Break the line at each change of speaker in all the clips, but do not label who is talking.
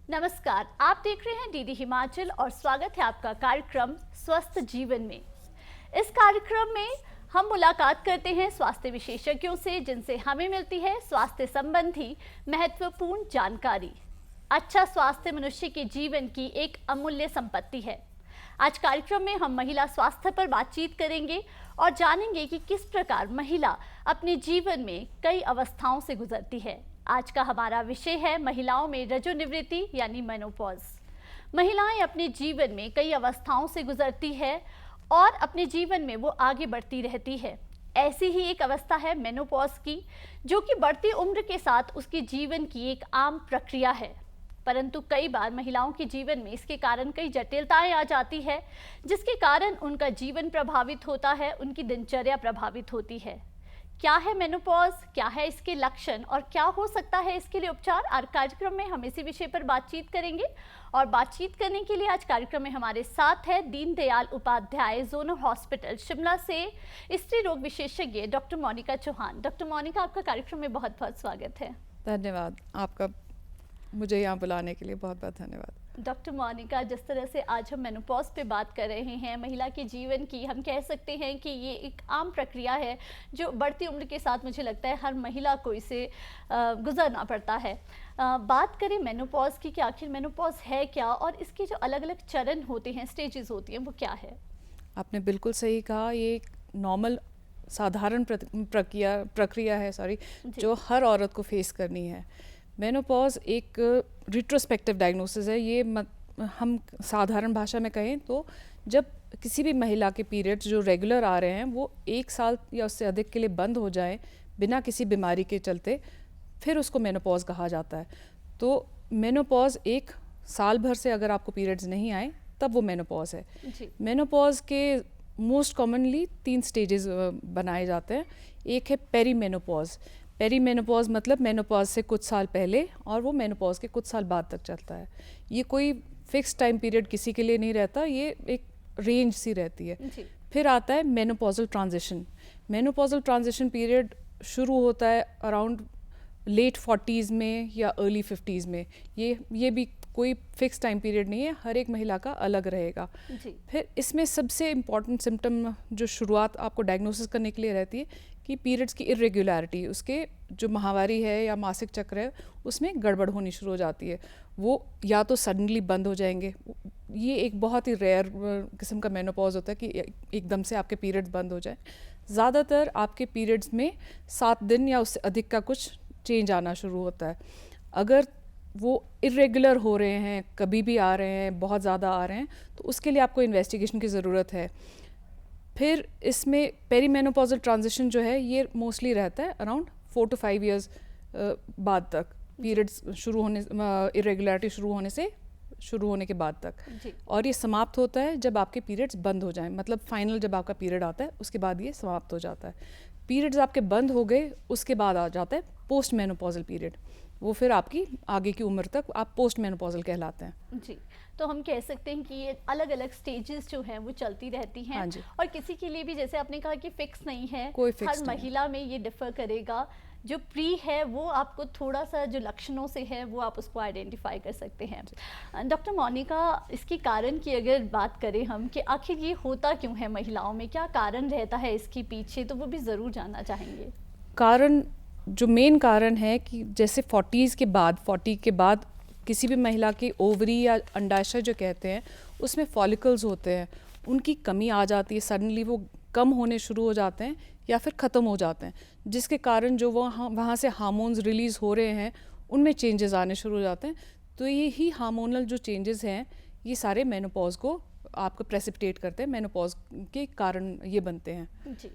नमस्कार, आप देख रहे हैं डीडी हिमाचल और स्वागत है आपका कार्यक्रम स्वस्थ जीवन में। इस कार्यक्रम में हम मुलाकात करते हैं स्वास्थ्य विशेषज्ञों से, जिनसे हमें मिलती है स्वास्थ्य संबंधी महत्वपूर्ण जानकारी। अच्छा स्वास्थ्य मनुष्य के जीवन की एक अमूल्य संपत्ति है। आज कार्यक्रम में हम महिला स्वास्थ्य पर बातचीत करेंगे और जानेंगे कि किस प्रकार महिला अपने जीवन में कई अवस्थाओं से गुजरती है। आज का हमारा विषय है महिलाओं में रजोनिवृत्ति यानी मेनोपॉज। महिलाएं अपने जीवन में कई अवस्थाओं से गुजरती है और अपने जीवन में वो आगे बढ़ती रहती है। ऐसी ही एक अवस्था है मेनोपॉज की, जो कि बढ़ती उम्र के साथ उसके जीवन की एक आम प्रक्रिया है। परंतु कई बार महिलाओं के जीवन में इसके कारण कई जटिलताएं आ जाती है, जिसके कारण उनका जीवन प्रभावित होता है, उनकी दिनचर्या प्रभावित होती है। क्या है मेनोपॉज, क्या है इसके लक्षण और क्या हो सकता है इसके लिए उपचार, आज कार्यक्रम में हम इसी विषय पर बातचीत करेंगे। और बातचीत करने के लिए आज कार्यक्रम में हमारे साथ है दीनदयाल उपाध्याय जोनल हॉस्पिटल शिमला से स्त्री रोग विशेषज्ञ डॉक्टर मोनिका चौहान। डॉक्टर मोनिका, आपका कार्यक्रम में बहुत बहुत स्वागत है।
धन्यवाद आपका, मुझे यहाँ बुलाने के लिए बहुत बहुत धन्यवाद।
डॉक्टर मोनिका, जिस तरह से आज हम मेनोपॉज पे बात कर रहे हैं, महिला के जीवन की, हम कह सकते हैं कि ये एक आम प्रक्रिया है जो बढ़ती उम्र के साथ मुझे लगता है हर महिला को इसे गुजरना पड़ता है। बात करें मेनोपॉज की कि आखिर मेनोपॉज है क्या और इसके जो अलग अलग चरण होते हैं, स्टेजेस होती हैं, वो क्या है?
आपने बिल्कुल सही कहा, ये एक नॉर्मल साधारण प्रक्रिया है जो हर औरत को फेस करनी है। मेनोपॉज एक रिट्रोस्पेक्टिव डायग्नोसिस है। ये हम साधारण भाषा में कहें तो जब किसी भी महिला के पीरियड्स जो रेगुलर आ रहे हैं वो 1 साल या उससे अधिक के लिए बंद हो जाएं बिना किसी बीमारी के चलते, फिर उसको मेनोपॉज कहा जाता है। तो मेनोपॉज 1 साल भर से अगर आपको पीरियड्स नहीं आए तब वो मेनोपॉज है। मेनोपॉज के मोस्ट कॉमनली 3 स्टेजेस बनाए जाते हैं। एक है पेरीमेनोपॉज। पेरीमेनोपॉज मतलब मेनोपॉज से कुछ साल पहले और वो मेनोपॉज के कुछ साल बाद तक चलता है। ये कोई फिक्स टाइम पीरियड किसी के लिए नहीं रहता, ये एक रेंज सी रहती है। फिर आता है menopausal transition. Menopausal transition period शुरू होता है अराउंड लेट 40s में या अर्ली 50s में। ये भी कोई फिक्स टाइम पीरियड नहीं है, हर एक महिला का अलग रहेगा। फिर इसमें सबसे इम्पॉर्टेंट सिम्टम जो शुरुआत आपको डायग्नोसिस करने के लिए रहती है कि पीरियड्स की इरेगुलरिटी, उसके जो माहवारी है या मासिक चक्र है उसमें गड़बड़ होनी शुरू हो जाती है। वो या तो सडनली बंद हो जाएंगे, ये एक बहुत ही रेयर किस्म का मेनोपॉज होता है कि एकदम से आपके पीरियड्स बंद हो जाए। ज़्यादातर आपके पीरियड्स में 7 दिन या उससे अधिक का कुछ चेंज आना शुरू होता है। अगर वो इरेगुलर हो रहे हैं, कभी भी आ रहे हैं, बहुत ज़्यादा आ रहे हैं, तो उसके लिए आपको इन्वेस्टिगेशन की ज़रूरत है। फिर इसमें पेरीमेनोपॉजल ट्रांजिशन जो है ये मोस्टली रहता है अराउंड 4 to 5 years बाद तक, पीरियड्स शुरू होने, इरेगुलरिटी शुरू होने के बाद तक। और ये समाप्त होता है जब आपके पीरियड्स बंद हो जाएं, मतलब फाइनल जब आपका पीरियड आता है उसके बाद ये समाप्त हो जाता है। पीरियड्स आपके बंद हो गए, उसके बाद आ जाता है पोस्ट मेनोपॉजल पीरियड। वो फिर आपकी आगे की उम्र तक आप पोस्ट मेनोपॉजल कहलाते हैं।
जी, तो हम कह सकते हैं कि ये अलग अलग स्टेजेस जो हैं वो चलती रहती हैं।
हाँ,
और किसी के लिए भी, जैसे आपने कहा कि फिक्स नहीं है,
कोई फिक्स
हर महिला में ये डिफर करेगा। जो प्री है वो आपको थोड़ा सा जो लक्षणों से है वो आप उसको आइडेंटिफाई कर सकते हैं। डॉक्टर मोनिका, इसके कारण की अगर बात करें हम कि आखिर ये होता क्यों है महिलाओं में, क्या कारण रहता है इसके पीछे, तो वो भी ज़रूर जानना चाहेंगे।
कारण, जो मेन कारण है कि जैसे 40 के बाद किसी भी महिला की ओवरी या अंडाशय जो कहते हैं उसमें फॉलिकल्स होते हैं, उनकी कमी आ जाती है। सडनली वो कम होने शुरू हो जाते हैं या फिर ख़त्म हो जाते हैं, जिसके कारण जो वहाँ से हार्मोन्स रिलीज़ हो रहे हैं उनमें चेंजेस आने शुरू हो जाते हैं। तो यही हार्मोनल जो चेंजेस हैं ये सारे मेनोपॉज को आपको प्रेसिपिटेट करते हैं, मेनोपॉज के कारण ये बनते हैं।
जी,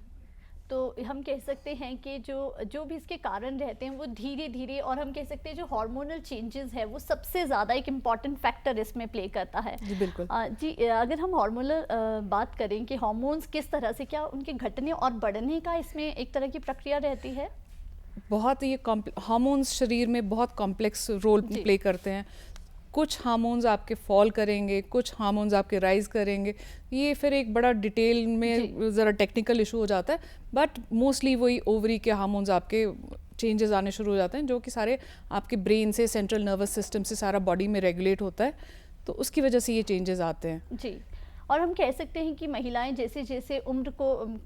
तो हम कह सकते हैं कि जो भी इसके कारण रहते हैं वो धीरे धीरे, और हम कह सकते हैं जो हार्मोनल चेंजेस है वो सबसे ज़्यादा एक इम्पॉर्टेंट फैक्टर इसमें प्ले करता है।
जी बिल्कुल।
जी, अगर हम हार्मोनल बात करें कि हार्मोन्स किस तरह से, क्या उनके घटने और बढ़ने का इसमें एक तरह की प्रक्रिया रहती है?
बहुत ही हार्मोन्स शरीर में बहुत कॉम्प्लेक्स रोल प्ले करते हैं। कुछ हार्मोन्स आपके फॉल करेंगे, कुछ हार्मोन्स आपके राइज करेंगे। ये फिर एक बड़ा डिटेल में ज़रा टेक्निकल इशू हो जाता है, बट मोस्टली वही ओवरी के हार्मोन्स आपके चेंजेस आने शुरू हो जाते हैं, जो कि सारे आपके ब्रेन से, सेंट्रल नर्वस सिस्टम से सारा बॉडी में रेगुलेट होता है, तो उसकी वजह से ये चेंजेस आते हैं।
जी, और हम कह सकते हैं कि महिलाएं जैसे जैसे उम्र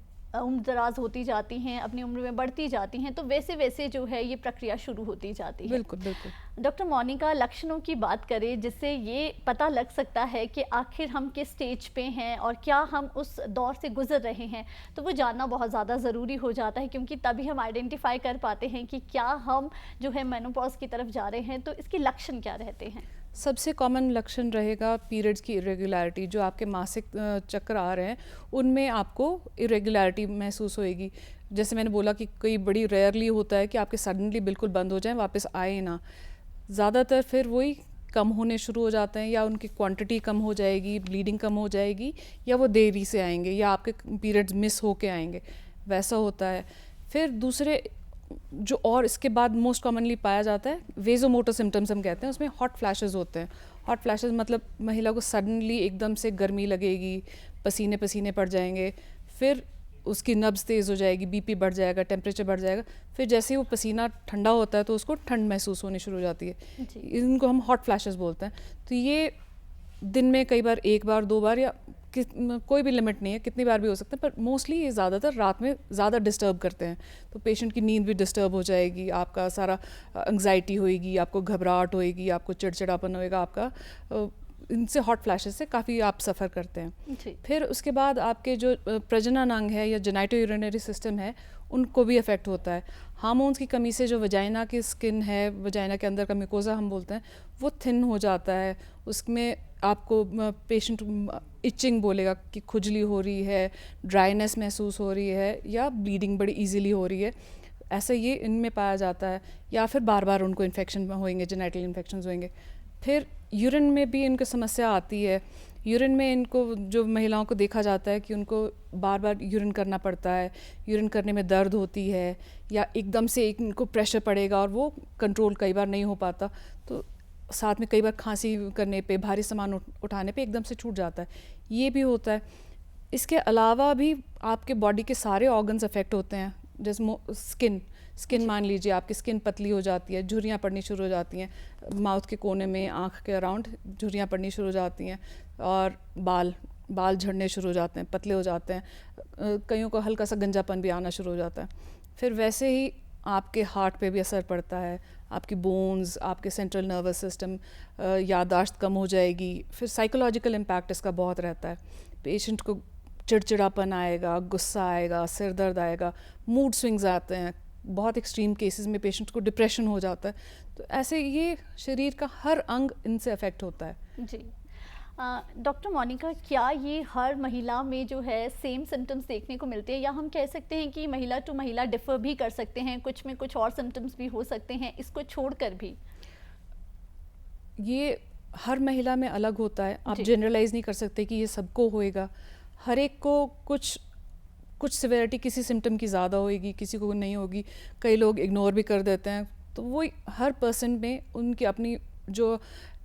दराज होती जाती हैं, अपनी उम्र में बढ़ती जाती हैं, तो वैसे वैसे जो है ये प्रक्रिया शुरू होती जाती है।
बिल्कुल बिल्कुल।
डॉक्टर मोनिका, लक्षणों की बात करें जिससे ये पता लग सकता है कि आखिर हम किस स्टेज पे हैं और क्या हम उस दौर से गुजर रहे हैं, तो वो जानना बहुत ज़्यादा ज़रूरी हो जाता है, क्योंकि तभी हम आइडेंटिफाई कर पाते हैं कि क्या हम जो है मेनोपॉज की तरफ जा रहे हैं। तो इसके लक्षण क्या रहते हैं?
सबसे कॉमन लक्षण रहेगा पीरियड्स की इरेगुलरिटी। जो आपके मासिक चक्र आ रहे हैं उनमें आपको इरेगुलरिटी महसूस होएगी। जैसे मैंने बोला कि कई बड़ी रेयरली होता है कि आपके सडनली बिल्कुल बंद हो जाएं, वापस आए ना। ज़्यादातर फिर वही कम होने शुरू हो जाते हैं, या उनकी क्वांटिटी कम हो जाएगी, ब्लीडिंग कम हो जाएगी, या वो देरी से आएंगे, या आपके पीरियड्स मिस होके आएंगे, वैसा होता है। फिर दूसरे जो और इसके बाद मोस्ट कॉमनली पाया जाता है वेजोमोटर सिम्टम्स हम कहते हैं, उसमें हॉट फ्लैशेस होते हैं। हॉट फ्लैशेस मतलब महिला को सडनली एकदम से गर्मी लगेगी, पसीने पसीने पड़ जाएंगे, फिर उसकी नब्ज़ तेज़ हो जाएगी, बीपी बढ़ जाएगा, टेम्परेचर बढ़ जाएगा, फिर जैसे ही वो पसीना ठंडा होता है तो उसको ठंड महसूस होनी शुरू हो जाती है। इनको हम हॉट फ्लैशेस बोलते हैं। तो ये दिन में कई बार, एक बार, 2 बार, या कोई भी लिमिट नहीं है, कितनी बार भी हो सकते हैं, पर मोस्टली ये ज़्यादातर रात में ज़्यादा डिस्टर्ब करते हैं। तो पेशेंट की नींद भी डिस्टर्ब हो जाएगी, आपका सारा एंग्जाइटी होएगी, आपको घबराहट होएगी, आपको चिड़चिड़ापन होएगा, आपका इनसे हॉट फ्लैशेस से काफ़ी आप सफ़र करते हैं। फिर उसके बाद आपके जो प्रजनन अंग है या जेनाइटो यूरिनरी सिस्टम है, उनको भी अफेक्ट होता है। हार्मोन्स की कमी से जो वजाइना की स्किन है, वजाइना के अंदर का म्यूकोजा हम बोलते हैं, वो थिन हो जाता है। उसमें आपको पेशेंट इचिंग बोलेगा कि खुजली हो रही है, ड्राइनेस महसूस हो रही है, या ब्लीडिंग बड़ी इजीली हो रही है, ऐसा ये इनमें पाया जाता है। या फिर बार बार उनको इन्फेक्शन होंगे, जेनेटल इन्फेक्शन होंगे। फिर यूरिन में भी इनकी समस्या आती है। यूरिन में इनको, जो महिलाओं को देखा जाता है कि उनको बार बार यूरिन करना पड़ता है, यूरिन करने में दर्द होती है, या एकदम से इनको प्रेशर पड़ेगा और वो कंट्रोल कई बार नहीं हो पाता, तो साथ में कई बार खांसी करने पे, भारी सामान उठाने पे एकदम से छूट जाता है, ये भी होता है। इसके अलावा भी आपके बॉडी के सारे ऑर्गन्स अफेक्ट होते हैं। जैसे स्किन मान लीजिए, आपकी स्किन पतली हो जाती है, झुर्रियाँ पड़नी शुरू हो जाती हैं, माउथ के कोने में, आँख के अराउंड झुर्रियाँ पड़नी शुरू हो जाती हैं, और बाल झड़ने शुरू हो जाते हैं, पतले हो जाते हैं, कईयों को हल्का सा गंजापन भी आना शुरू हो जाता है। फिर वैसे ही आपके हार्ट पे भी असर पड़ता है, आपकी बोन्स, आपके सेंट्रल नर्वस सिस्टम, याददाश्त कम हो जाएगी। फिर साइकोलॉजिकल इम्पैक्ट इसका बहुत रहता है। पेशेंट को चिड़चिड़ापन आएगा, गुस्सा आएगा, सिर दर्द आएगा, मूड स्विंग्स आते हैं, बहुत एक्सट्रीम केसेस में पेशेंट को डिप्रेशन हो जाता है। तो ऐसे ये शरीर का हर अंग इनसे अफेक्ट होता है।
जी, डॉक्टर मोनिका, क्या ये हर महिला में जो है सेम सिम्टम्स देखने को मिलते हैं, या हम कह सकते हैं कि महिला टू महिला डिफर भी कर सकते हैं, कुछ में कुछ और सिम्टम्स भी हो सकते हैं, इसको छोड़कर भी?
ये हर महिला में अलग होता है, आप जनरलाइज नहीं कर सकते कि ये सबको होएगा। हर एक को कुछ सिवियरिटी किसी सिम्टम की ज़्यादा होएगी, किसी को नहीं होगी। कई लोग इग्नोर भी कर देते हैं। तो वो हर पर्सन में उनकी अपनी जो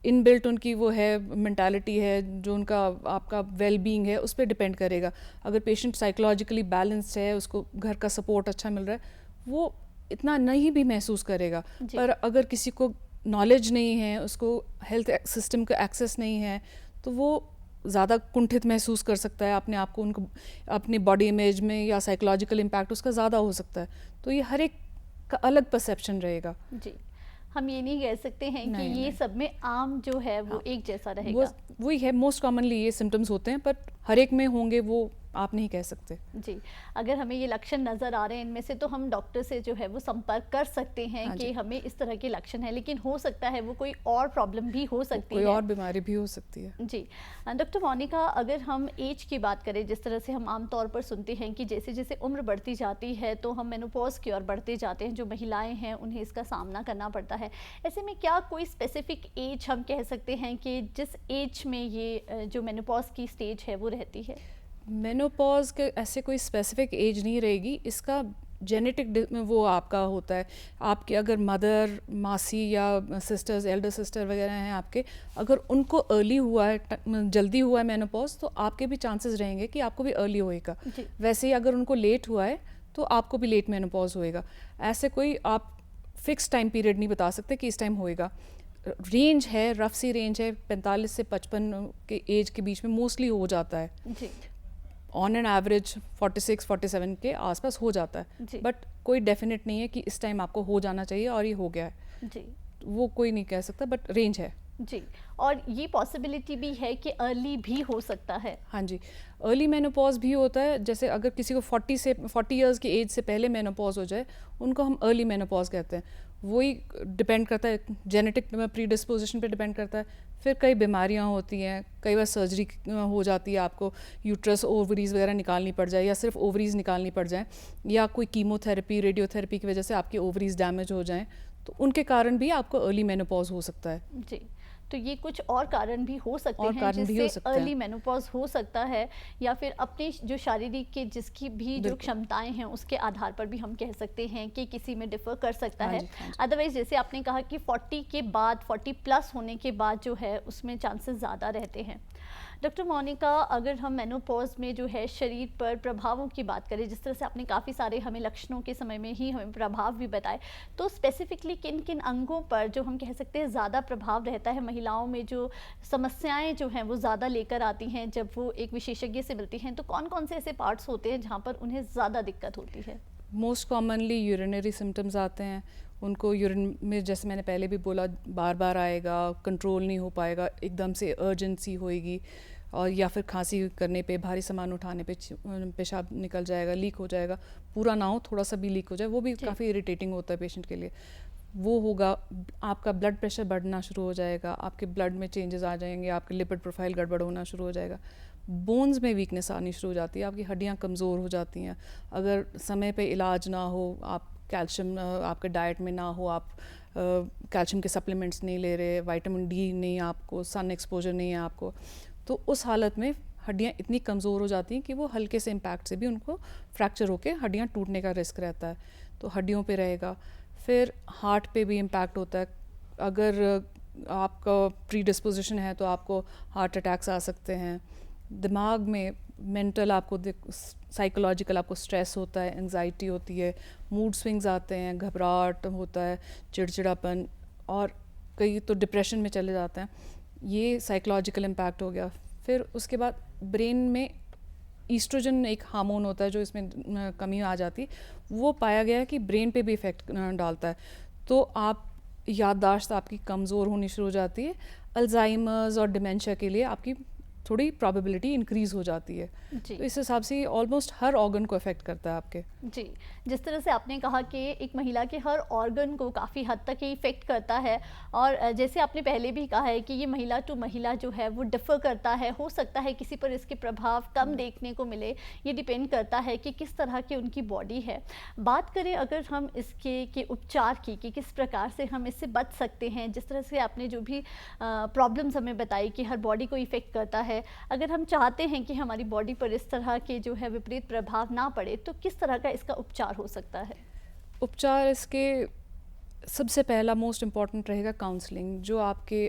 इनबिल्ट उनकी वो है मेंटालिटी है, जो उनका आपका वेल बीइंग है, उस पर डिपेंड करेगा। अगर पेशेंट साइकोलॉजिकली बैलेंस्ड है, उसको घर का सपोर्ट अच्छा मिल रहा है, वो इतना नहीं भी महसूस करेगा। पर अगर किसी को नॉलेज नहीं है, उसको हेल्थ सिस्टम का एक्सेस नहीं है, तो वो ज़्यादा कुंठित महसूस कर सकता है अपने आप को, उनको अपनी बॉडी इमेज में, या साइकोलॉजिकल इम्पैक्ट उसका ज़्यादा हो सकता है। तो ये हर एक का अलग परसेप्शन रहेगा।
जी, हम ये नहीं कह सकते हैं कि ये सब में आम जो है वो एक जैसा रहेगा।
वही है, मोस्ट कॉमनली ये सिम्टम्स होते हैं, पर हर एक में होंगे वो आप नहीं कह सकते।
जी, अगर हमें ये लक्षण नज़र आ रहे हैं इनमें से, तो हम डॉक्टर से जो है वो संपर्क कर सकते हैं कि हमें इस तरह के लक्षण है, लेकिन हो सकता है वो कोई और प्रॉब्लम भी हो सकती है,
कोई और बीमारी भी हो सकती है।
जी, डॉक्टर मोनिका, अगर हम एज की बात करें, जिस तरह से हम आमतौर पर सुनते हैं कि जैसे जैसे उम्र बढ़ती जाती है तो हम मेनोपॉज की ओर बढ़ते जाते हैं, जो महिलाएं हैं उन्हें इसका सामना करना पड़ता है। ऐसे में क्या कोई स्पेसिफिक एज हम कह सकते हैं कि जिस एज में ये जो मेनोपॉज की स्टेज है वो रहती है?
मेनोपॉज के ऐसे कोई स्पेसिफिक एज नहीं रहेगी, इसका जेनेटिक वो आपका होता है। आपके अगर मदर, मासी या सिस्टर्स, एल्डर सिस्टर वगैरह हैं आपके, अगर उनको अर्ली हुआ है, जल्दी हुआ है मेनोपॉज, तो आपके भी चांसेस रहेंगे कि आपको भी अर्ली होएगा। वैसे ही अगर उनको लेट हुआ है तो आपको भी लेट मेनोपॉज होएगा। ऐसे कोई आप फिक्स टाइम पीरियड नहीं बता सकते कि इस टाइम होएगा। रेंज है, रफ सी रेंज है, 45 से 55 के एज के बीच में मोस्टली हो जाता है
जी
ऑन एन एवरेज। 46-47 के आसपास हो जाता है,
जी
बट कोई डेफिनेट नहीं है कि इस टाइम आपको हो जाना चाहिए और ये हो गया है,
जी
वो कोई नहीं कह सकता, बट रेंज है।
जी। और ये पॉसिबिलिटी भी है कि अर्ली भी हो सकता है।
हाँ जी, अर्ली मेनोपॉज भी होता है। जैसे अगर किसी को 40 इयर्स की एज से पहले मेनोपॉज हो जाए, उनको हम अर्ली मेनोपॉज कहते हैं। वही डिपेंड करता है, जेनेटिक प्रीडिस्पोजिशन पे डिपेंड करता है। फिर कई बीमारियां होती हैं, कई बार सर्जरी हो जाती है, आपको यूट्रस ओवरीज वगैरह निकालनी पड़ जाए, या सिर्फ ओवरीज निकालनी पड़ जाए, या कोई कीमोथेरेपी रेडियोथेरेपी की वजह से आपकी ओवरीज डैमेज हो जाएं, तो उनके कारण भी आपको अर्ली मेनोपॉज हो सकता है।
जी, तो ये कुछ और कारण भी हो सकते
और
हैं
कारण भी हो
जिससे
सकते हैं।
अर्ली मेनोपॉज हो सकता है, या फिर अपनी जो शारीरिक के जिसकी भी जो
बिल्कुल।
क्षमताएं हैं उसके आधार पर भी हम कह सकते हैं कि किसी में डिफर कर सकता
हाँ
है।
जी, हाँ जी।
अदरवाइज जैसे आपने कहा कि 40 के बाद, 40 प्लस होने के बाद जो है उसमें चांसेस ज़्यादा रहते हैं। डॉक्टर मोनिका, अगर हम मेनोपॉज में जो है शरीर पर प्रभावों की बात करें, जिस तरह से आपने काफ़ी सारे हमें लक्षणों के समय में ही हमें प्रभाव भी बताए, तो स्पेसिफिकली किन किन अंगों पर जो हम कह सकते हैं ज़्यादा प्रभाव रहता है, महिलाओं में जो समस्याएं जो हैं वो ज़्यादा लेकर आती हैं जब वो एक विशेषज्ञ से मिलती हैं, तो कौन कौन से ऐसे पार्ट्स होते हैं जहाँ पर उन्हें ज़्यादा दिक्कत होती है?
मोस्ट कॉमनली यूरिनरी सिम्टम्स आते हैं। उनको यूरिन में, जैसे मैंने पहले भी बोला, बार बार आएगा, कंट्रोल नहीं हो पाएगा, एकदम से अर्जेंसी होएगी, और या फिर खांसी करने पे, भारी सामान उठाने पे पेशाब निकल जाएगा, लीक हो जाएगा। पूरा ना हो, थोड़ा सा भी लीक हो जाए, वो भी काफ़ी इरिटेटिंग होता है पेशेंट के लिए। वो होगा। आपका ब्लड प्रेशर बढ़ना शुरू हो जाएगा, आपके ब्लड में चेंजेस आ जाएंगे, आपके लिपिड प्रोफाइल गड़बड़ होना शुरू हो जाएगा, बोन्स में वीकनेस आनी शुरू हो जाती है, आपकी हड्डियाँ कमज़ोर हो जाती हैं। अगर समय पे इलाज ना हो, आप कैल्शियम आपके डाइट में ना हो, आप कैल्शियम के सप्लीमेंट्स नहीं ले रहे, विटामिन डी नहीं आपको, सन एक्सपोजर नहीं है आपको, तो उस हालत में हड्डियाँ इतनी कमज़ोर हो जाती हैं कि वो हल्के से इम्पैक्ट से भी उनको फ्रैक्चर होके हड्डियाँ टूटने का रिस्क रहता है, तो हड्डियों पे रहेगा। फिर हार्ट पे भी इम्पैक्ट होता है। अगर आपका प्रीडिस्पोजिशन है तो आपको हार्ट अटैक्स आ सकते हैं। दिमाग में मेंटल, आपको साइकोलॉजिकल आपको स्ट्रेस होता है, एंजाइटी होती है, मूड स्विंग्स आते हैं, घबराहट होता है, चिड़चिड़ापन, और कई तो डिप्रेशन में चले जाते हैं। ये साइकोलॉजिकल इम्पैक्ट हो गया। फिर उसके बाद ब्रेन में ईस्ट्रोजन एक हार्मोन होता है जो इसमें कमी आ जाती है, वो पाया गया है कि ब्रेन पे भी इफ़ेक्ट डालता है, तो आप याददाश्त आपकी कमज़ोर होनी शुरू हो जाती है। अल्जाइमर्स और डिमेंशिया के लिए आपकी थोड़ी प्रोबेबिलिटी इंक्रीज़ हो जाती है।
जी
तो इस हिसाब से ऑलमोस्ट हर ऑर्गन को अफेक्ट करता है आपके।
जी, जिस तरह से आपने कहा कि एक महिला के हर ऑर्गन को काफ़ी हद तक ये इफ़ेक्ट करता है, और जैसे आपने पहले भी कहा है कि ये महिला टू महिला जो है वो डिफ़र करता है, हो सकता है किसी पर इसके प्रभाव कम देखने को मिले, ये डिपेंड करता है कि किस तरह की उनकी बॉडी है। बात करें अगर हम इसके के उपचार की, कि किस प्रकार से हम इससे बच सकते हैं, जिस तरह से आपने जो भी प्रॉब्लम्स हमें बताई कि हर बॉडी को इफ़ेक्ट करता है, अगर हम चाहते हैं कि हमारी बॉडी पर इस तरह के जो है विपरीत प्रभाव ना पड़े, तो किस तरह का इसका उपचार हो सकता है?
उपचार इसके सबसे पहला मोस्ट इम्पॉर्टेंट रहेगा काउंसलिंग। जो आपके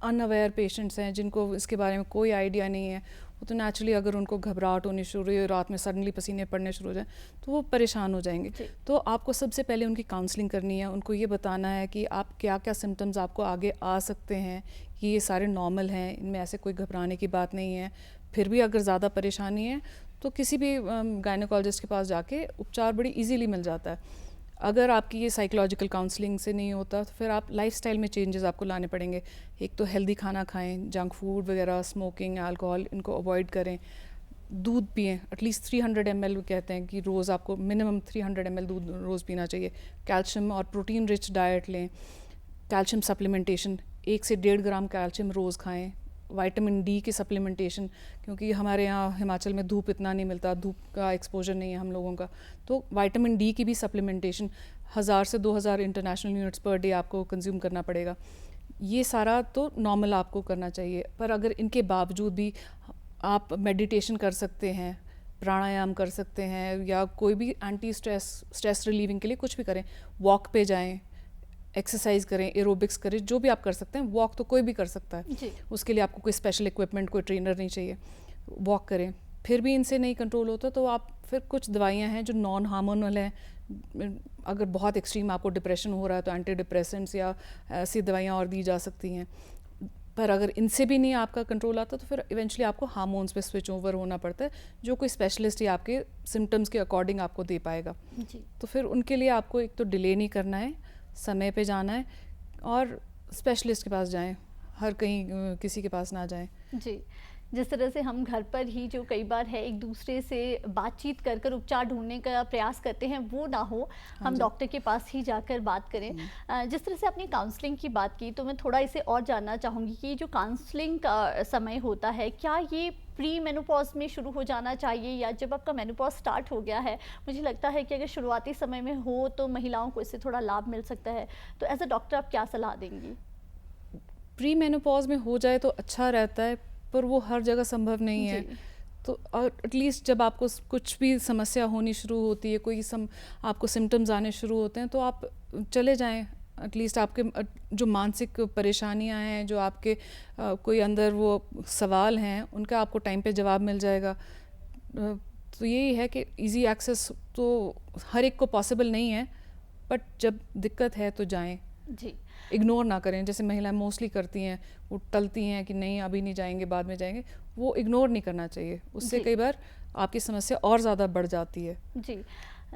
अनअवेयर पेशेंट्स हैं, जिनको इसके बारे में कोई आइडिया नहीं है, वो तो नेचुरली अगर उनको घबराहट होनी शुरू हुई, रात में सडनली पसीने पड़ने शुरू हो जाए, तो वो परेशान हो जाएंगे। तो आपको सबसे पहले उनकी काउंसलिंग करनी है, उनको ये बताना है कि आप क्या क्या सिम्टम्स आपको आगे आ सकते हैं, कि ये सारे नॉर्मल हैं, इनमें ऐसे कोई घबराने की बात नहीं है। फिर भी अगर ज़्यादा परेशानी है तो किसी भी गायनोकोलॉजिस्ट के पास जाके उपचार बड़ी इजीली मिल जाता है। अगर आपकी ये साइकोलॉजिकल काउंसलिंग से नहीं होता तो फिर आप लाइफस्टाइल में चेंजेस आपको लाने पड़ेंगे। एक तो हेल्दी खाना खाएं, जंक फूड वगैरह, स्मोकिंग, अल्कोहल, इनको अवॉइड करें। दूध पिएं, एटलीस्ट 300 ml कहते हैं कि रोज़ आपको मिनिमम 300 ml दूध रोज़ पीना चाहिए। कैल्शियम और प्रोटीन रिच डाइट लें। कैल्शियम सप्लीमेंटेशन, 1 से 1.5 ग्राम कैल्शियम रोज़ खाएं। विटामिन डी की सप्लीमेंटेशन, क्योंकि हमारे यहाँ हिमाचल में धूप इतना नहीं मिलता, धूप का एक्सपोजर नहीं है हम लोगों का, तो विटामिन डी की भी सप्लीमेंटेशन 1000 से 2000 इंटरनेशनल यूनिट्स पर डे आपको कंज्यूम करना पड़ेगा। ये सारा तो नॉर्मल आपको करना चाहिए, पर अगर इनके बावजूद भी आप मेडिटेशन कर सकते हैं, प्राणायाम कर सकते हैं, या कोई भी एंटी स्ट्रेस रिलीविंग के लिए कुछ भी करें, वॉक पे जाएं, एक्सरसाइज करें, एरोबिक्स करें, जो भी आप कर सकते हैं। वॉक तो कोई भी कर सकता है
जी।
उसके लिए आपको कोई स्पेशल इक्विपमेंट, कोई ट्रेनर नहीं चाहिए। वॉक करें। फिर भी इनसे नहीं कंट्रोल होता तो आप फिर कुछ दवाइयां हैं जो नॉन हार्मोनल हैं, अगर बहुत एक्सट्रीम आपको डिप्रेशन हो रहा है तो एंटी डिप्रेसेंट्स या ऐसी दवाइयाँ और दी जा सकती हैं। पर अगर इनसे भी नहीं आपका कंट्रोल आता तो फिर इवेंचुअली आपको हार्मोन्स पे स्विच ओवर होना पड़ता है, जो कोई स्पेशलिस्ट ही आपके सिम्टम्स के अकॉर्डिंग आपको दे पाएगा।
जी
तो फिर उनके लिए आपको एक तो डिले नहीं करना है, समय पे जाना है और स्पेशलिस्ट के पास जाएं, हर कहीं किसी के पास ना जाएं।
जी, जिस तरह से हम घर पर ही जो कई बार है एक दूसरे से बातचीत कर कर उपचार ढूंढने का प्रयास करते हैं, वो ना हो,
हाँ
हम
जी।
डॉक्टर के पास ही जाकर बात करें। जिस तरह से आपने काउंसलिंग की बात की, तो मैं थोड़ा इसे और जानना चाहूँगी कि जो काउंसलिंग का समय होता है, क्या ये प्री मेनोपॉज में शुरू हो जाना चाहिए या जब आपका मेनोपॉज स्टार्ट हो गया है? मुझे लगता है कि अगर शुरुआती समय में हो तो महिलाओं को इससे थोड़ा लाभ मिल सकता है। तो एज अ डॉक्टर आप क्या सलाह देंगी?
प्री मेनोपॉज में हो जाए तो अच्छा रहता है, पर वो हर जगह संभव नहीं है।
जी
तो एटलीस्ट जब आपको कुछ भी समस्या होनी शुरू होती है, आपको सिम्टम्स आने शुरू होते हैं, तो आप चले जाएं। एटलीस्ट आपके जो मानसिक परेशानियां हैं, जो आपके कोई अंदर वो सवाल हैं, उनका आपको टाइम पे जवाब मिल जाएगा। तो यही है कि इजी एक्सेस तो हर एक को पॉसिबल नहीं है, बट जब दिक्कत है तो जाएं,
जी
इग्नोर ना करें। जैसे महिलाएं मोस्टली करती हैं, वो टलती हैं कि नहीं अभी नहीं जाएंगे, बाद में जाएंगे। वो इग्नोर नहीं करना चाहिए, उससे
जी
कई बार आपकी समस्या और ज़्यादा बढ़ जाती है।
जी।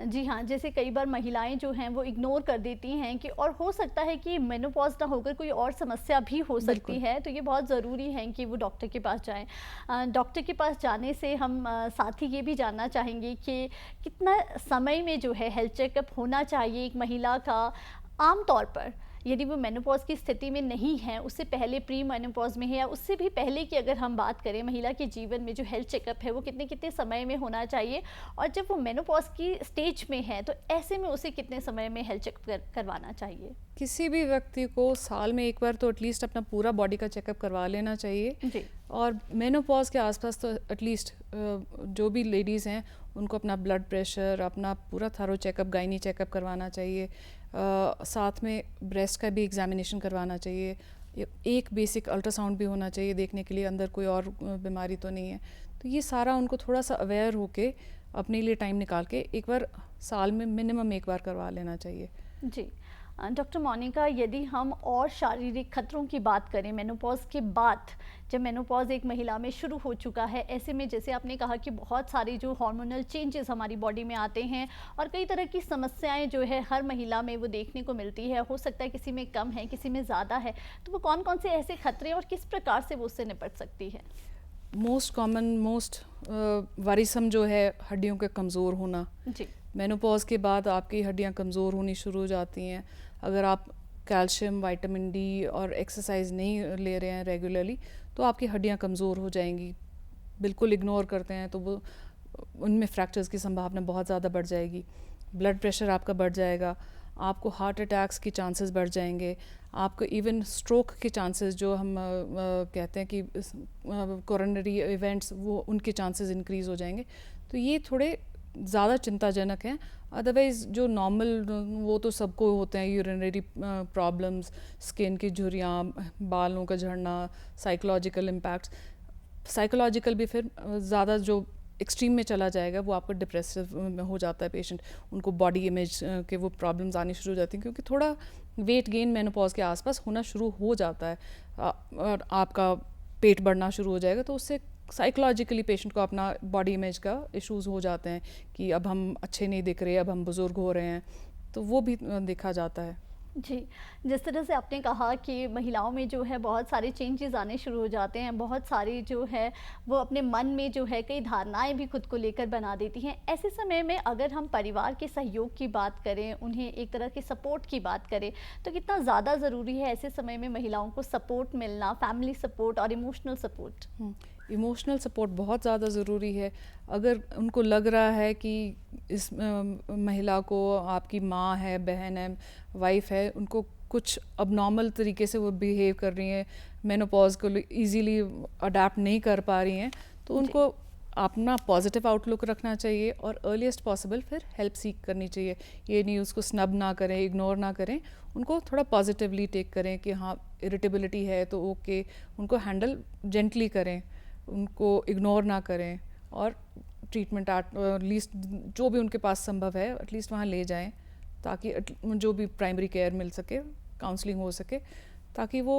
जी हाँ, जैसे कई बार महिलाएँ जो हैं वो इग्नोर कर देती हैं कि, और हो सकता है कि मेनोपॉज़ ना होकर कोई और समस्या भी हो सकती
बिल्कुल।
है, तो ये बहुत ज़रूरी है कि वो डॉक्टर के पास जाएँ। डॉक्टर के पास जाने से हम साथ ही ये भी जानना चाहेंगे कि कितना समय में जो है हेल्थ चेकअप होना चाहिए एक महिला का आम तौर पर? यदि वो मेनोपॉज़ की स्थिति में नहीं है, उससे पहले प्री मेनोपॉज़ में है या उससे भी पहले की अगर हम बात करें, महिला के जीवन में जो हेल्थ चेकअप है वो कितने-कितने समय में होना चाहिए? और जब वो मेनोपॉज़ की स्टेज में है तो ऐसे में उसे कितने समय में हेल्थ चेकअप करवाना चाहिए?
किसी भी व्यक्ति को साल में एक बार तो एटलीस्ट अपना पूरा बॉडी का चेकअप करवा लेना चाहिए।
जी
और मेनोपॉज के आसपास तो एटलीस्ट जो भी लेडीज़ हैं उनको अपना ब्लड प्रेशर, अपना पूरा थरो चेकअप, गायनी चेकअप करवाना चाहिए। साथ में ब्रेस्ट का भी एग्जामिनेशन करवाना चाहिए। एक बेसिक अल्ट्रासाउंड भी होना चाहिए देखने के लिए अंदर कोई और बीमारी तो नहीं है। तो ये सारा उनको थोड़ा सा अवेयर होके अपने लिए टाइम निकाल के एक बार साल में मिनिमम एक बार करवा लेना चाहिए।
जी। डॉक्टर मोनिका, यदि हम और शारीरिक खतरों की बात करें मेनोपॉज़ के बाद, जब मेनोपॉज़ एक महिला में शुरू हो चुका है, ऐसे में जैसे आपने कहा कि बहुत सारे जो हार्मोनल चेंजेस हमारी बॉडी में आते हैं और कई तरह की समस्याएं जो है हर महिला में वो देखने को मिलती है, हो सकता है किसी में कम है, किसी में ज़्यादा है, तो वो कौन कौन से ऐसे खतरे और किस प्रकार से वो उससे निपट सकती है?
मोस्ट कॉमन, मोस्ट वारिसम जो है हड्डियों के कमज़ोर होना।
जी
मेनोपॉज के बाद आपकी हड्डियां कमज़ोर होनी शुरू हो जाती हैं। अगर आप कैल्शियम, विटामिन डी और एक्सरसाइज नहीं ले रहे हैं रेगुलरली तो आपकी हड्डियां कमज़ोर हो जाएंगी। बिल्कुल इग्नोर करते हैं तो वो उनमें फ्रैक्चर्स की संभावना बहुत ज़्यादा बढ़ जाएगी। ब्लड प्रेशर आपका बढ़ जाएगा, आपको हार्ट अटैक्स की चांसेस बढ़ जाएंगे, आपको इवन स्ट्रोक के चांसेस जो हम कहते हैं कि कोरोनरी इवेंट्स, वो उनके चांसेस इंक्रीज़ हो जाएंगे। तो ये थोड़े ज़्यादा चिंताजनक हैं। अदरवाइज़ जो नॉर्मल वो तो सबको होते हैं, यूरिनरी प्रॉब्लम्स, स्किन की झुर्रियाँ, बालों का झड़ना, साइकोलॉजिकल इम्पैक्ट्स। साइकोलॉजिकल भी फिर ज़्यादा जो एक्सट्रीम में चला जाएगा वो आपका डिप्रेसिव में हो जाता है पेशेंट, उनको बॉडी इमेज के वो प्रॉब्लम्स आनी शुरू हो जाती हैं क्योंकि थोड़ा वेट गेन मेनोपॉज के आसपास होना शुरू हो जाता है और आपका पेट बढ़ना शुरू हो जाएगा। तो उससे साइकोलॉजिकली पेशेंट को अपना बॉडी इमेज का इश्यूज हो जाते हैं कि अब हम अच्छे नहीं दिख रहे, अब हम बुज़ुर्ग हो रहे हैं, तो वो भी देखा जाता है।
जी, जिस तरह से आपने कहा कि महिलाओं में जो है बहुत सारे चेंजेस आने शुरू हो जाते हैं, बहुत सारी जो है वो अपने मन में जो है कई धारणाएं भी खुद को लेकर बना देती हैं। ऐसे समय में अगर हम परिवार के सहयोग की बात करें, उन्हें एक तरह के सपोर्ट की बात करें, तो कितना ज़्यादा ज़रूरी है ऐसे समय में महिलाओं को सपोर्ट मिलना, फैमिली सपोर्ट और इमोशनल सपोर्ट?
इमोशनल सपोर्ट बहुत ज़्यादा ज़रूरी है। अगर उनको लग रहा है कि इस महिला को, आपकी माँ है, बहन है, वाइफ है, उनको कुछ अबनॉर्मल तरीके से वो बिहेव कर रही हैं, मेनोपॉज को इजीली अडेप्ट नहीं कर पा रही हैं, तो उनको अपना पॉजिटिव आउटलुक रखना चाहिए और अर्लीस्ट पॉसिबल फिर हेल्प सीख करनी चाहिए। ये नहीं उसको स्नब ना करें, इग्नोर ना करें, उनको थोड़ा पॉजिटिवली टेक करें कि हाँ इरिटेबिलिटी है तो ओके, उनको हैंडल जेंटली करें, उनको इग्नोर ना करें और ट्रीटमेंट एटलीस्ट जो भी उनके पास संभव है एटलीस्ट वहाँ ले जाएं, ताकि जो भी प्राइमरी केयर मिल सके, काउंसलिंग हो सके, ताकि वो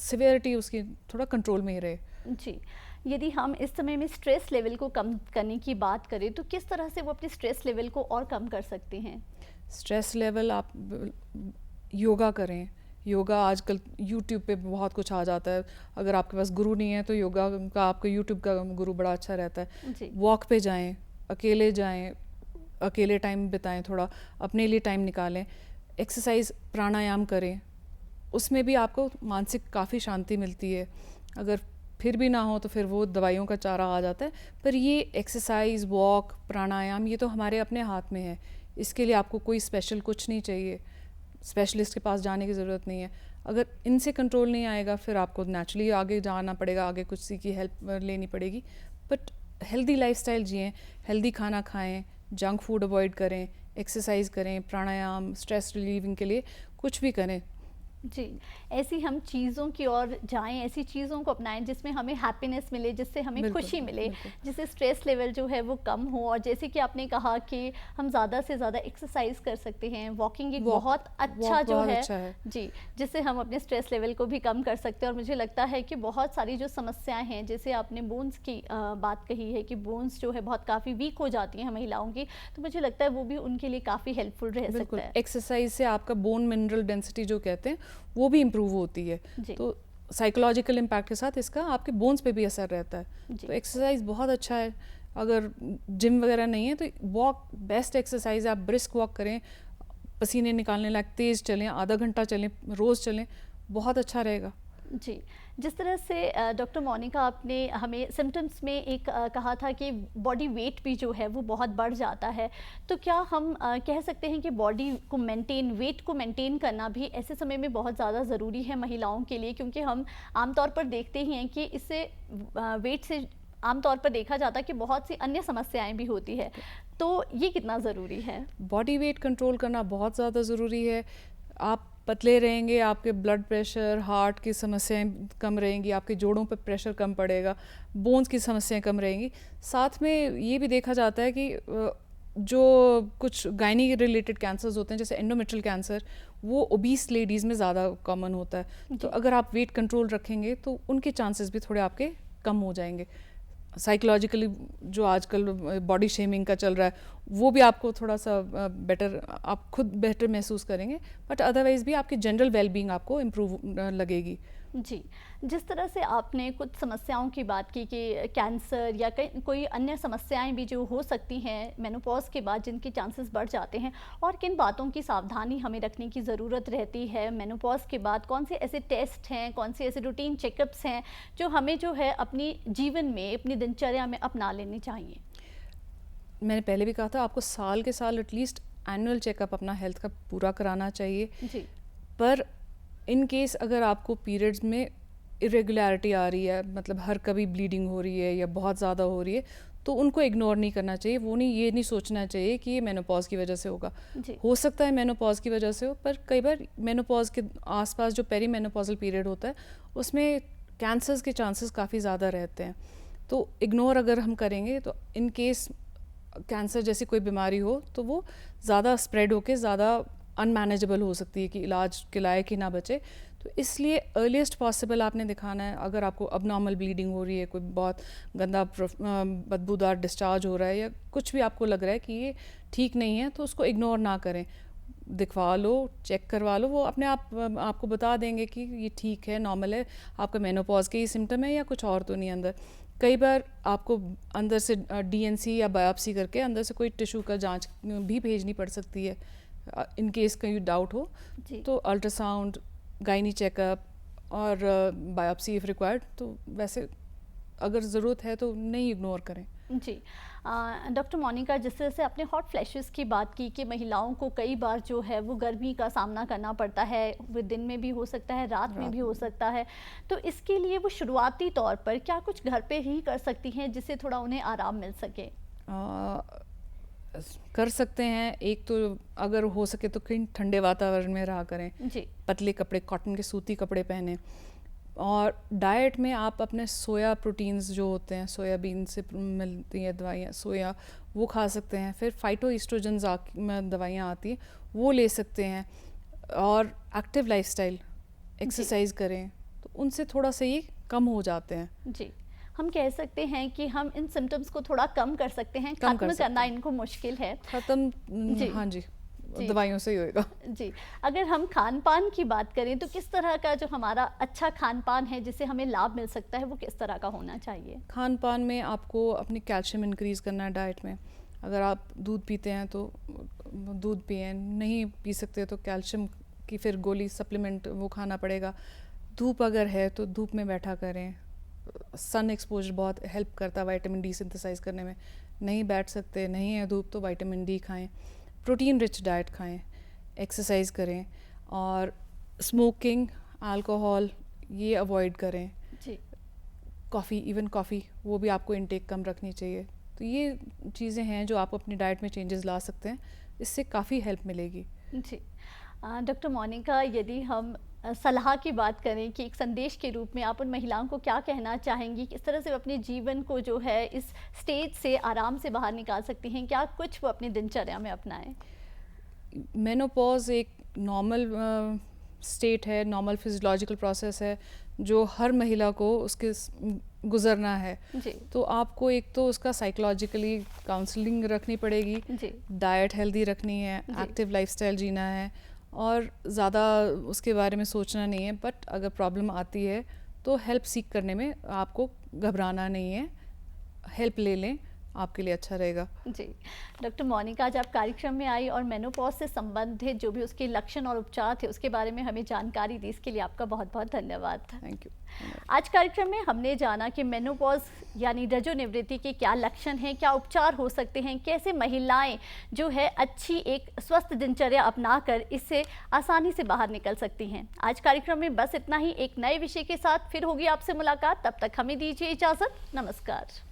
सिवियरिटी उसकी थोड़ा कंट्रोल में ही रहे।
जी, यदि हम इस समय में स्ट्रेस लेवल को कम करने की बात करें तो किस तरह से वो अपने स्ट्रेस लेवल को और कम कर सकते हैं?
स्ट्रेस लेवल आप योगा करें। योगा आजकल यूट्यूब पे बहुत कुछ आ जाता है, अगर आपके पास गुरु नहीं है तो योगा का आपका यूट्यूब का गुरु बड़ा अच्छा रहता है।
जी।
वॉक पे जाएं, अकेले जाएं, अकेले टाइम बिताएं, थोड़ा अपने लिए टाइम निकालें, एक्सरसाइज प्राणायाम करें, उसमें भी आपको मानसिक काफ़ी शांति मिलती है। अगर फिर भी ना हो तो फिर वो दवाइयों का चारा आ जाता है, पर ये एक्सरसाइज, वॉक, प्राणायाम ये तो हमारे अपने हाथ में है। इसके लिए आपको कोई स्पेशल कुछ नहीं चाहिए, स्पेशलिस्ट के पास जाने की ज़रूरत नहीं है। अगर इनसे कंट्रोल नहीं आएगा फिर आपको नेचुरली आगे जाना पड़ेगा, आगे कुछ की हेल्प लेनी पड़ेगी। बट हेल्दी लाइफस्टाइल जिएं, हेल्दी खाना खाएं, जंक फूड अवॉइड करें, एक्सरसाइज करें, प्राणायाम, स्ट्रेस रिलीविंग के लिए कुछ भी करें।
जी, ऐसी हम चीज़ों की ओर जाएं, ऐसी चीज़ों को अपनाएं जिसमें हमें हैप्पीनेस मिले, जिससे हमें
बिल्कुल,
खुशी मिले,
बिल्कुल।
जिससे स्ट्रेस लेवल जो है वो कम हो। और जैसे कि आपने कहा कि हम ज़्यादा से ज़्यादा एक्सरसाइज कर सकते हैं, वॉकिंग एक बहुत अच्छा जो
बहुत
है,
अच्छा है।
जी, जिससे हम अपने स्ट्रेस लेवल को भी कम कर सकते हैं। और मुझे लगता है कि बहुत सारी जो समस्याएं हैं, जैसे आपने बोन्स की बात कही है कि बोन्स जो है बहुत काफ़ी वीक हो जाती हैं महिलाओं की, तो मुझे लगता है वो भी उनके लिए काफ़ी हेल्पफुल रह सकता
बिल्कुल,
है।
एक्सरसाइज से आपका बोन मिनरल डेंसिटी जो कहते हैं वो भी इम्प्रूव होती है।
जी।
तो साइकोलॉजिकल इम्पैक्ट के साथ इसका आपके बोन्स पे भी असर रहता है।
जी।
तो एक्सरसाइज बहुत अच्छा है। अगर जिम वगैरह नहीं है तो वॉक बेस्ट एक्सरसाइज है। आप ब्रिस्क वॉक करें, पसीने निकालने लायक तेज़ चलें, आधा घंटा चलें, रोज़ चलें, बहुत अच्छा रहेगा।
जी, जिस तरह से डॉक्टर मोनिका आपने हमें सिम्टम्स में एक कहा था कि बॉडी वेट भी जो है वो बहुत बढ़ जाता है, तो क्या हम कह सकते हैं कि बॉडी को मेंटेन, वेट को मेंटेन करना भी ऐसे समय में बहुत ज़्यादा ज़रूरी है महिलाओं के लिए? क्योंकि हम आमतौर पर देखते ही हैं कि इससे वेट से आमतौर पर देखा जाता है कि बहुत सी अन्य समस्याएं भी होती है, तो ये कितना ज़रूरी है?
बॉडी वेट कंट्रोल करना बहुत ज़्यादा ज़रूरी है। आप पतले रहेंगे, आपके ब्लड प्रेशर, हार्ट की समस्याएं कम रहेंगी, आपके जोड़ों पर प्रेशर कम पड़ेगा, बोन्स की समस्याएं कम रहेंगी। साथ में ये भी देखा जाता है कि जो कुछ गायनी रिलेटेड कैंसर्स होते हैं जैसे एंडोमेट्रियल कैंसर, वो ओबीस लेडीज़ में ज़्यादा कॉमन होता है। तो अगर आप वेट कंट्रोल रखेंगे तो उनके चांसेस भी थोड़े आपके कम हो जाएंगे। साइकोलॉजिकली जो आजकल बॉडी शेमिंग का चल रहा है वो भी आपको थोड़ा सा बेटर, आप खुद बेटर महसूस करेंगे, बट अदरवाइज भी आपकी जनरल वेलबींग आपको इम्प्रूव लगेगी।
जी, जिस तरह से आपने कुछ समस्याओं की बात की कि कैंसर या कोई अन्य समस्याएं भी जो हो सकती हैं मेनोपॉज के बाद, जिनके चांसेस बढ़ जाते हैं, और किन बातों की सावधानी हमें रखने की ज़रूरत रहती है मेनोपॉज के बाद, कौन से ऐसे टेस्ट हैं, कौन से ऐसे रूटीन चेकअप्स हैं जो हमें जो है अपनी जीवन में, अपनी दिनचर्या में अपना लेनी चाहिए?
मैंने पहले भी कहा था आपको साल के साल एटलीस्ट एनुअल चेकअप अपना हेल्थ का पूरा कराना चाहिए।
जी।
पर इन केस अगर आपको पीरियड्स में इरेगुलरिटी आ रही है, मतलब हर कभी ब्लीडिंग हो रही है या बहुत ज़्यादा हो रही है, तो उनको इग्नोर नहीं करना चाहिए। वो नहीं, ये नहीं सोचना चाहिए कि ये मेनोपॉज की वजह से होगा।
जी।
हो सकता है मेनोपॉज की वजह से हो, पर कई बार मेनोपॉज के आसपास जो पेरी मेनोपॉजल पीरियड होता है उसमें कैंसर्स के चांसेस काफ़ी ज़्यादा रहते हैं। तो इग्नोर अगर हम करेंगे तो इन केस कैंसर जैसी कोई बीमारी हो तो वो ज़्यादा स्प्रेड होकर ज़्यादा अनमैनेजेबल हो सकती है कि इलाज के लायक ही ना बचे। तो इसलिए अर्लीस्ट पॉसिबल आपने दिखाना है। अगर आपको अबनॉर्मल ब्लीडिंग हो रही है, कोई बहुत गंदा बदबूदार डिस्चार्ज हो रहा है, या कुछ भी आपको लग रहा है कि ये ठीक नहीं है, तो उसको इग्नोर ना करें, दिखवा लो, चेक करवा लो। वो अपने आप आपको बता देंगे कि ये ठीक है, नॉर्मल है, आपका मेनोपॉज के ही सिम्टम है या कुछ और तो नहीं अंदर। कई बार आपको अंदर से डीएनसी या बायोप्सी करके अंदर से कोई टिश्यू का जांच भी भेजनी पड़ सकती है इन केस कहीं डाउट हो। तो अल्ट्रासाउंड, गायनी चेकअप और बायोप्सी इफ़ रिक्वायर्ड। तो वैसे अगर ज़रूरत है तो नहीं इग्नोर करें।
जी, डॉक्टर मोनिका, जिस तरह से आपने हॉट फ्लैशेस की बात की कि महिलाओं को कई बार जो है वो गर्मी का सामना करना पड़ता है, वो दिन में भी हो सकता है, रात में भी हो सकता है, तो इसके लिए वो शुरुआती तौर पर क्या कुछ घर पे ही कर सकती हैं जिससे थोड़ा उन्हें आराम मिल सके?
कर सकते हैं। एक तो अगर हो सके तो कहीं ठंडे वातावरण में रहा करें।
जी।
पतले कपड़े, कॉटन के सूती कपड़े पहने। और डाइट में आप अपने सोया प्रोटीन्स जो होते हैं, सोयाबीन से मिलती हैं दवाइयाँ, सोया वो खा सकते हैं। फिर फाइटो ईस्ट्रोजन्स में दवाइयाँ आती हैं, वो ले सकते हैं। और एक्टिव लाइफस्टाइल, एक्सरसाइज करें तो उनसे थोड़ा सा ये कम हो जाते हैं।
जी, हम कह सकते हैं कि हम इन सिम्टम्स को थोड़ा कम कर सकते हैं,
कम कर
खत्म
सकते
करना
हैं।
इनको मुश्किल है।
ख़त्म, हाँ जी,
जी।
दवाइयों से ही होएगा।
जी, अगर हम खान-पान की बात करें तो किस तरह का जो हमारा अच्छा खान-पान है जिससे हमें लाभ मिल सकता है, वो किस तरह का होना चाहिए?
खान पान में आपको अपनी कैल्शियम इंक्रीज़ करना है डाइट में। अगर आप दूध पीते हैं तो दूध पिएं, नहीं पी सकते तो कैल्शियम की फिर गोली सप्लीमेंट वो खाना पड़ेगा। धूप अगर है तो धूप में बैठा करें। सन एक्सपोजर बहुत हेल्प करता है विटामिन डी सिंथेसाइज करने में। नहीं बैठ सकते, नहीं है धूप, तो विटामिन डी खाएं। प्रोटीन रिच डाइट खाएं, एक्सरसाइज करें और स्मोकिंग, अल्कोहल ये अवॉइड करें।
जी,
कॉफ़ी, इवन कॉफ़ी वो भी आपको इनटेक कम रखनी चाहिए। तो ये चीज़ें हैं जो आप अपनी डाइट में चेंजेस ला सकते हैं, इससे काफ़ी हेल्प मिलेगी।
जी। डॉक्टर मोनिका, यदि हम सलाह की बात करें कि एक संदेश के रूप में आप उन महिलाओं को क्या कहना चाहेंगी, किस तरह से वो अपने जीवन को जो है इस स्टेज से आराम से बाहर निकाल सकती हैं, क्या कुछ वो अपनी दिनचर्या में अपनाएं?
मेनोपॉज एक नॉर्मल स्टेट है, नॉर्मल फिजियोलॉजिकल प्रोसेस है जो हर महिला को उसके गुजरना है।
जी,
तो आपको एक तो उसका साइकोलॉजिकली काउंसलिंग रखनी पड़ेगी,
जी,
डाइट हेल्दी रखनी है,
जी।
एक्टिव लाइफस्टाइल जीना है और ज़्यादा उसके बारे में सोचना नहीं है। बट अगर प्रॉब्लम आती है तो हेल्प सीख करने में आपको घबराना नहीं है, हेल्प ले लें, आपके लिए अच्छा रहेगा।
जी। डॉक्टर मोनिका, आज आप कार्यक्रम में आई और मेनोपॉज से संबंधित जो भी उसके लक्षण और उपचार थे उसके बारे में हमें जानकारी दी, इसके लिए आपका बहुत बहुत धन्यवाद।
Thank you.
आज कार्यक्रम में हमने जाना कि मेनोपॉज यानी रजोनिवृत्ति के क्या लक्षण हैं, क्या उपचार हो सकते हैं, कैसे महिलाएं जो है अच्छी एक स्वस्थ दिनचर्या अपनाकर इससे आसानी से बाहर निकल सकती हैं। आज कार्यक्रम में बस इतना ही। एक नए विषय के साथ फिर होगी आपसे मुलाकात, तब तक हमें दीजिए इजाज़त। नमस्कार।